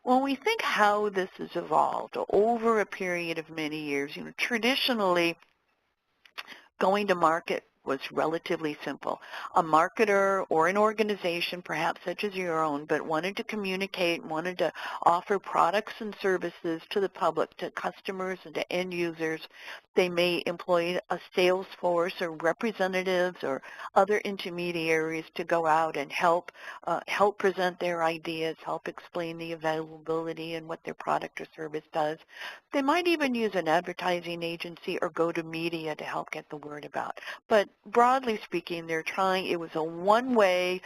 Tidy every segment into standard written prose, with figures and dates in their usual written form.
When we think how this has evolved over a period of many years, traditionally going to market was relatively simple. A marketer or an organization, perhaps such as your own, but wanted to communicate, wanted to offer products and services to the public, to customers and to end users. They may employ a sales force or representatives or other intermediaries to go out and help present their ideas, help explain the availability and what their product or service does. They might even use an advertising agency or go to media to help get the word about. But broadly speaking, it was a one-way,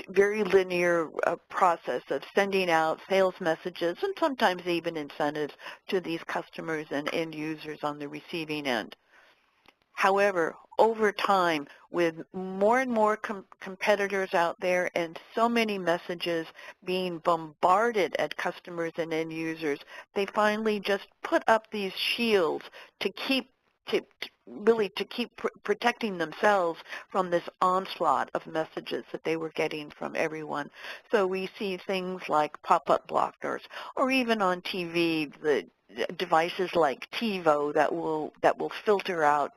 very linear process of sending out sales messages and sometimes even incentives to these customers and end users on the receiving end. However, over time, with more and more competitors out there and so many messages being bombarded at customers and end users, they finally just put up these shields to keep protecting themselves from this onslaught of messages that they were getting from everyone. So we see things like pop-up blockers, or even on TV, the devices like TiVo that will filter out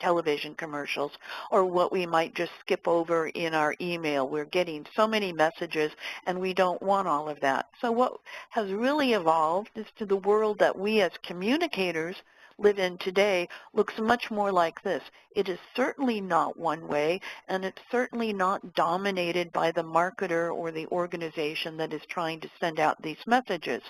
television commercials, or what we might just skip over in our email. We're getting so many messages and we don't want all of that. So what has really evolved is to the world that we as communicators live in today looks much more like this. It is certainly not one way, and it's certainly not dominated by the marketer or the organization that is trying to send out these messages.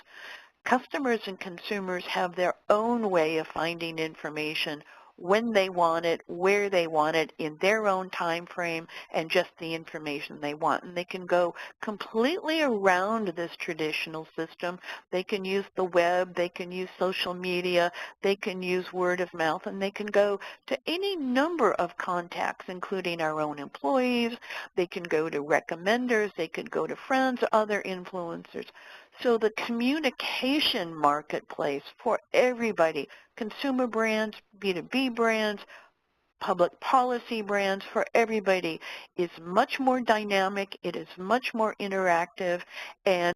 Customers and consumers have their own way of finding information when they want it, where they want it, in their own time frame, and just the information they want. And they can go completely around this traditional system. They can use the web, they can use social media, they can use word of mouth, and they can go to any number of contacts, including our own employees. They can go to recommenders, they could go to friends, other influencers. So the communication marketplace for everybody, consumer brands, B2B brands, public policy brands, for everybody, is much more dynamic, it is much more interactive, and